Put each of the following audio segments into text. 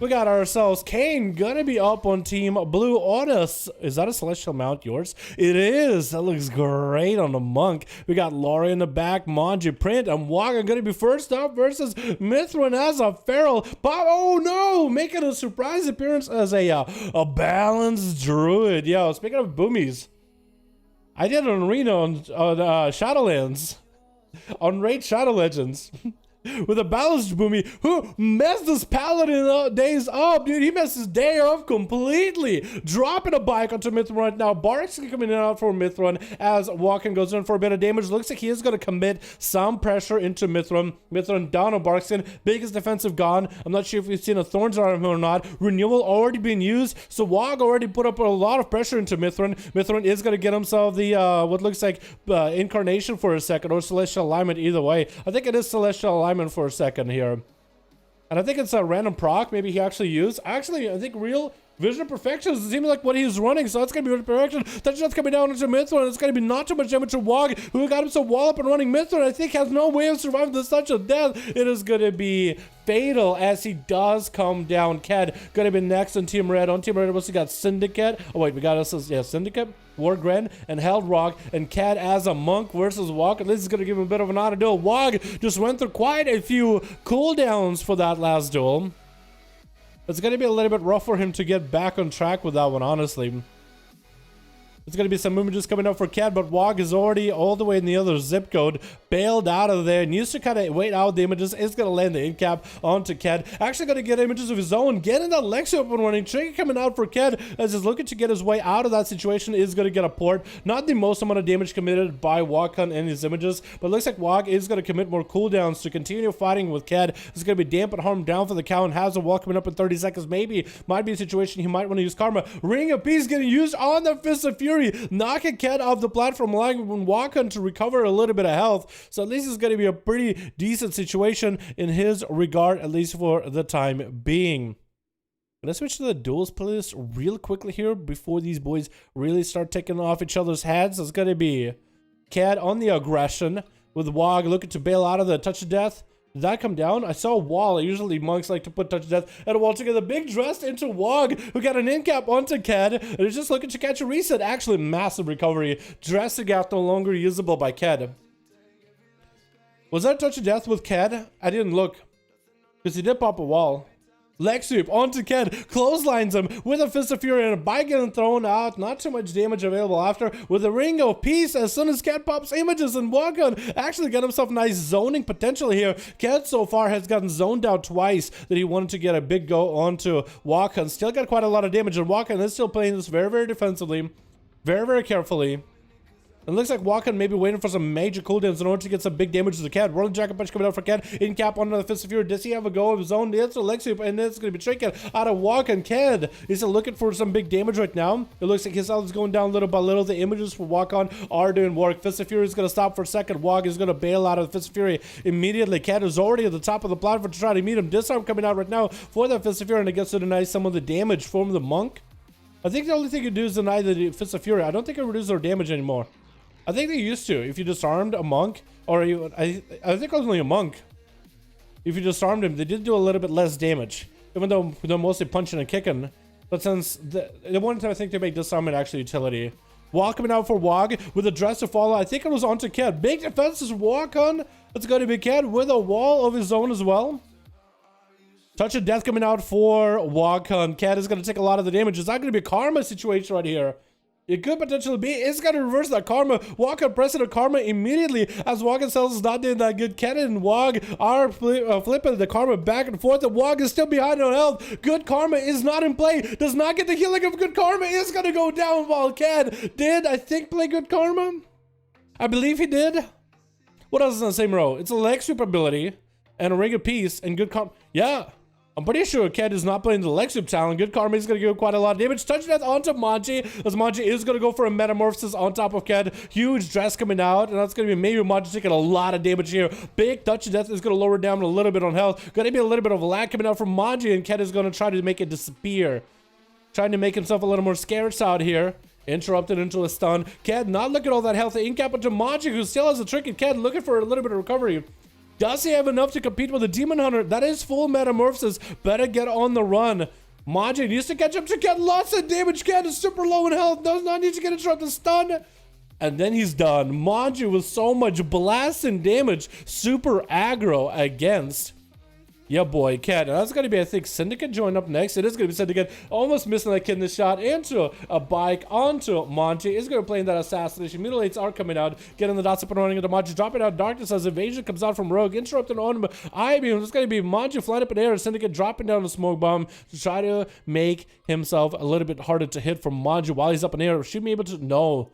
We got ourselves Kane gonna be up on team blue on us. Is that a celestial mount yours? It is. That looks great on the monk. We got Laurie in the back, Manji Print, and Waga gonna be first up versus Mithrin as a feral. But oh no, making a surprise appearance as a balanced druid. Yo, speaking of boomies, I did an arena on Shadowlands, on Raid Shadow Legends. With a balanced boomy who messed this paladin days up, dude. He messed his day up completely. Dropping a bike onto Mithrin right now. Barks coming in out for Mithrin as Walken goes in for a bit of damage. Looks like he is going to commit some pressure into Mithrin. Mithrin down on Barkskin. Biggest defensive gone. I'm not sure if we've seen a Thorns on him or not. Renewal already being used. So Wog already put up a lot of pressure into Mithrin. Mithrin is going to get himself the what looks like Incarnation for a second, or Celestial Alignment, either way. I think it is Celestial Alignment for a second here, and I think it's a random proc maybe he actually used. Actually, I think real Vision of Perfection seems like what he's running, so that's gonna be Vision of Perfection. That's just coming down into Mithrin. It's gonna be not too much damage to Wog, who got himself wall up and running. Mithrin, I think, has no way of surviving this such a death. It is gonna be fatal as he does come down. Ked gonna be next on Team Red. On Team Red, we also got Syndicate. Oh wait, we got us, yeah, Syndicate, Wargren, and Held Rock, and Ked as a monk versus Wog. And this is gonna give him a bit of an auto duel. Wog just went through quite a few cooldowns for that last duel. It's going to be a little bit rough for him to get back on track with that one, honestly. It's going to be some movement coming up for Ked, but Wog is already all the way in the other zip code, bailed out of there, needs to kind of wait out the images. It's going to land the in-cap onto Ked. Actually going to get images of his own, getting that Lexi up and running. Trigger coming out for Ked as he's looking to get his way out of that situation. Is going to get a port. Not the most amount of damage committed by Wog in his images, but it looks like Wog is going to commit more cooldowns to continue fighting with Ked. It's going to be damp and harm down for the count. Has a wall coming up in 30 seconds. Maybe might be a situation he might want to use Karma. Ring of Peace getting used on the Fist of Fury, knocking Ked off the platform, allowing Wakan to recover a little bit of health. So at least it's going to be a pretty decent situation in his regard, at least for the time being. Let's switch to the duels playlist real quickly here before these boys really start taking off each other's heads. It's going to be Ked on the aggression with Wog looking to bail out of the touch of death. Did that come down? I saw a wall. Usually monks like to put touch of death and a wall together. Big dress into Wog, who got an in-cap onto Ked, and is just looking to catch a reset. Actually, massive recovery. Dressing out no longer usable by Ked. Was that touch of death with Ked? I didn't look, because he did pop a wall. Leg sweep onto Ked, clotheslines him with a Fist of Fury and a bike getting thrown out. Not too much damage available after, with a Ring of Peace as soon as Ked pops images, and Wakan actually got himself nice zoning potential here. Ked so far has gotten zoned out twice that he wanted to get a big go onto Wakan. Still got quite a lot of damage, and Wakan is still playing this very, very defensively, very, very carefully. It looks like Wakan may be waiting for some major cooldowns in order to get some big damage to the Ked. Rolling Jacket Punch coming out for Ked. In cap onto the Fist of Fury. Does he have a go of his own? It's a leg sweep, and it's going to be taken out of Wakan. Ked is looking for some big damage right now. It looks like his health is going down little by little. The images for Wakan are doing work. Fist of Fury is going to stop for a second. Wog is going to bail out of the Fist of Fury immediately. Ked is already at the top of the platform to try to meet him. Disarm coming out right now for the Fist of Fury, and it gets to deny some of the damage from the monk. I think the only thing you do is deny the Fist of Fury. I don't think it reduces their damage anymore. I think they used to. If you disarmed a monk, or I think it was only a monk. If you disarmed him, they did do a little bit less damage, even though they're mostly punching and kicking. But since the one time I think they make disarmament actually utility. Wog coming out for Wog with a dress to follow. I think it was onto Ked. Big defenses walk on. It's going to be Ked with a wall of his own as well. Touch of death coming out for Wakan. Ked is going to take a lot of the damage. It's not going to be a karma situation right here. It could potentially be. It's going to reverse that karma. Wakan pressing a karma immediately as Wakan cells is not doing that good. Ked and Wog are flipping the karma back and forth. And Wog is still behind on health. Good karma is not in play. Does not get the healing of good karma. Is going to go down while Ked did, I think, play good karma. I believe he did. What else is in the same row? It's a leg sweep ability and a Ring of Peace and good karma. Yeah. I'm pretty sure Ked is not playing the leg sweep talent. Good karma is going to give quite a lot of damage. Touch death onto Manji, as Manji is going to go for a metamorphosis on top of Ked. Huge dress coming out, and that's going to be maybe Manji taking a lot of damage here. Big touch of death is going to lower down a little bit on health. Going to be a little bit of a lag coming out from Manji, and Ked is going to try to make it disappear. Trying to make himself a little more scarce out here. Interrupted into a stun. Ked not looking all that healthy. In cap into Manji, who still has a tricky Ked, looking for a little bit of recovery. Does he have enough to compete with the Demon Hunter? That is full metamorphosis. Better get on the run. Manji needs to catch up to get lots of damage. Cat is super low in health. Does not need to get interrupted. Stun. And then he's done. Manji with so much blast and damage. Super aggro against. Yeah, boy, Cat. That's going to be, I think, Syndicate join up next. It is going to be Syndicate. Almost missing that kid in the shot into a bike onto Manji. Is going to play in that assassination. Middle eights are coming out. Getting the dots up and running into Manji. Dropping out Darkness as evasion comes out from Rogue. Interrupting on I-beam. It's going to be Manji flying up in air. Syndicate dropping down the smoke bomb to try to make himself a little bit harder to hit from Manji while he's up in air. Should be able to... No.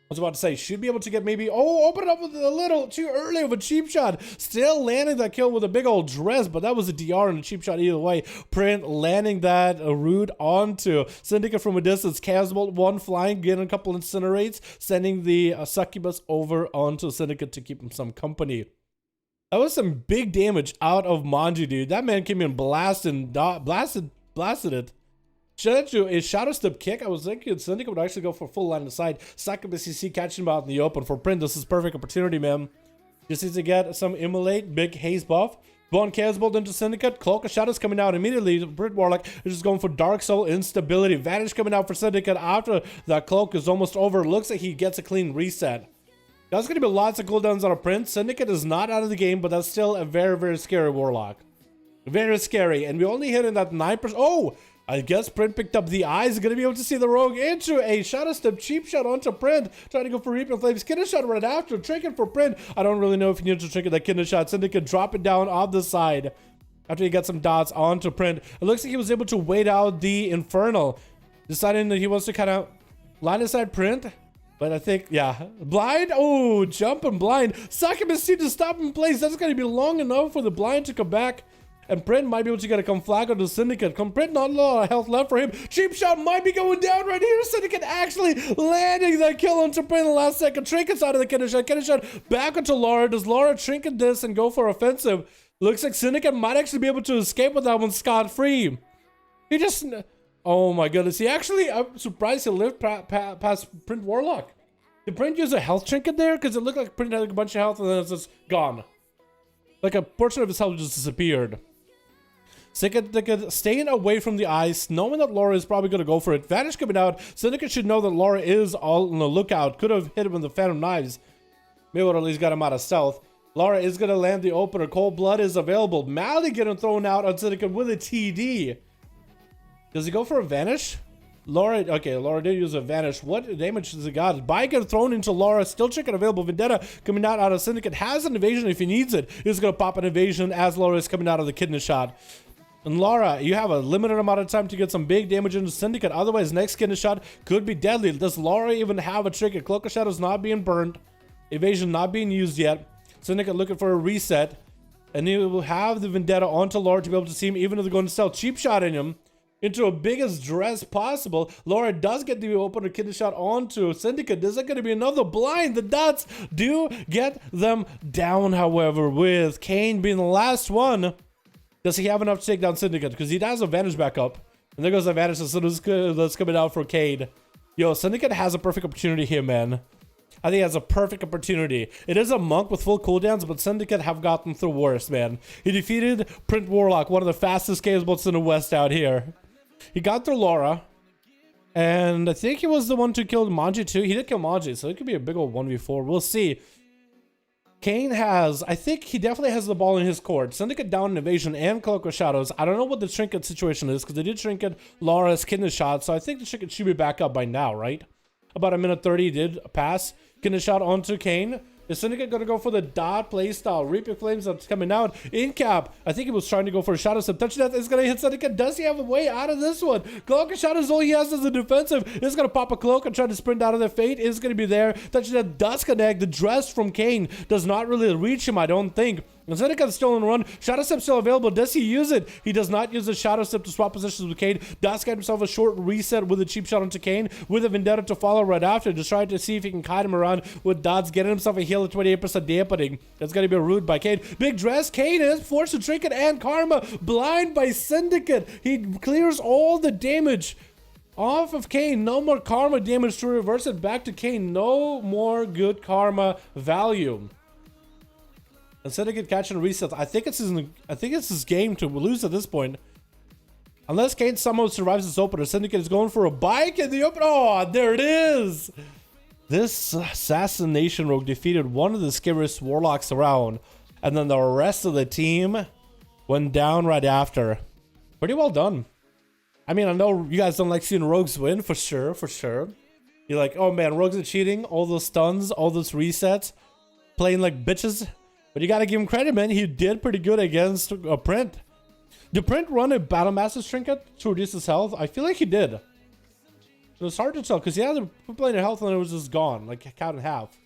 I was about to say, should be able to get maybe, open it up with a little too early of a cheap shot. Still landing that kill with a big old dress, but that was a DR and a cheap shot either way. Print landing that root onto Syndicate from a distance. Chaos Bolt 1 flying, getting a couple incinerates, sending the Succubus over onto Syndicate to keep him some company. That was some big damage out of Manji, dude. That man came in blasted it. Should I do a Shadow Step kick? I was thinking Syndicate would actually go for full line of sight. Succubus CC catching him out in the open. For Print, this is perfect opportunity, man. Just needs to get some Immolate, big haze buff. Go on Chaos Bolt into Syndicate. Cloak of Shadows coming out immediately. Brit Warlock is just going for Dark Soul instability. Vanish coming out for Syndicate after that cloak is almost over. Looks like he gets a clean reset. There's going to be lots of cooldowns on a Print. Syndicate is not out of the game, but that's still a very, very scary Warlock. Very scary. And we only hit in that 9%. Oh! I guess Print picked up the eyes. Going to be able to see the Rogue into a Shadow Step cheap shot onto Print. Trying to go for Reaping Flames. Kidney shot right after. Trinket for Print. I don't really know if he needs to trinket that kidney shot. Syndicate drop it down on the side. After he got some dots onto Print. It looks like he was able to wait out the Infernal. Deciding that he wants to kind of line aside Print. But I think, yeah. Blind? Oh, jump and blind. Succubus seemed to stop in place. That's going to be long enough for the blind to come back. And Print might be able to get a Conflago to Syndicate. Print not a lot of health left for him. Cheap shot might be going down right here. Syndicate actually landing that kill onto Print in the last second. Trinket's out of the kidney shot. Kidney shot back onto Laura. Does Laura trinket this and go for offensive? Looks like Syndicate might actually be able to escape with that one scot-free. He just... Oh my goodness. He actually... I'm surprised he lived past Print Warlock. Did Print use a health trinket there? Because it looked like Print had a bunch of health and then it's just gone. Like a portion of his health just disappeared. Syndicate staying away from the ice, knowing that Laura is probably going to go for it. Vanish coming out. Syndicate should know that Laura is all on the lookout. Could have hit him with the Phantom Knives. Maybe would at least got him out of stealth. Laura is going to land the opener. Cold Blood is available. Mally getting thrown out on Syndicate with a TD. Does he go for a Vanish? Laura, okay, Laura did use a Vanish. What damage does he got? Bike getting thrown into Laura. Still chicken available. Vendetta coming out of Syndicate. Has an evasion if he needs it. He's going to pop an evasion as Laura is coming out of the kidney shot. And Laura, you have a limited amount of time to get some big damage into Syndicate. Otherwise, next kidney shot could be deadly. Does Laura even have a trinket? Cloak of Shadows not being burned. Evasion not being used yet. Syndicate looking for a reset. And he will have the Vendetta onto Laura to be able to see him, even if they're going to sell cheap shot in him. Into a biggest dress possible. Laura does get the opener kidney shot onto Syndicate. Is that going to be another blind? The dots do get them down, however, with Kane being the last one. Does he have enough to take down Syndicate? Because he has a Vanish back up. And there goes the Vanish that's coming out for Cade. Yo, Syndicate has a perfect opportunity here, man. I think he has a perfect opportunity. It is a monk with full cooldowns, but Syndicate have gotten through worse, man. He defeated Print Warlock, one of the fastest Chaos Bolts in the West out here. He got through Laura. And I think he was the one to kill Manji too. He did kill Manji, so it could be a big old 1v4. We'll see. Kane has, I think he definitely has the ball in his court. Syndicate down in evasion and Cloak of Shadows. I don't know what the trinket situation is because they did trinket Laura's kidney shot. So I think the trinket should be back up by now, right? About a minute 30 did pass. Kidney shot onto Kane. Is Syndicate going to go for the dot playstyle? Reaping Flames that's coming out. In cap, I think he was trying to go for a Shadow Step. Touch Death is going to hit Syndicate. Does he have a way out of this one? Cloak of Shadows, all he has is a defensive. Is going to pop a cloak and try to sprint out of their fate. Is going to be there. Touch Death does connect. The dress from Kane does not really reach him, I don't think. And Syndicate's still on the run. Shadow Step still available. Does he use it? He does not use the Shadow Step to swap positions with Kane. Does get himself a short reset with a cheap shot onto Kane. With a Vendetta to follow right after. Just trying to see if he can kite him around with dots. Getting himself a heal at 28% dampening. That's going to be a rude by Kane. Big dress. Kane is forced to trinket and Karma. Blind by Syndicate. He clears all the damage off of Kane. No more Karma damage to reverse it back to Kane. No more good Karma value. And Syndicate catching resets. I think it's his game to lose at this point. Unless Kane somehow survives this opener, Syndicate is going for a bike in the open. Oh, there it is. This Assassination rogue defeated one of the scariest warlocks around, and then the rest of the team went down right after. Pretty well done. I mean, I know you guys don't like seeing rogues win, for sure, for sure. You're like, oh man, rogues are cheating, all those stuns, all those resets, playing like bitches. But you gotta give him credit, man. He did pretty good against a Print. Did Print run a Battle Master's Trinket to reduce his health? I feel like he did. It was hard to tell because he had to put playing health and it was just gone, like cut in half.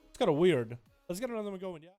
It's kind of weird. Let's get another one going, yeah.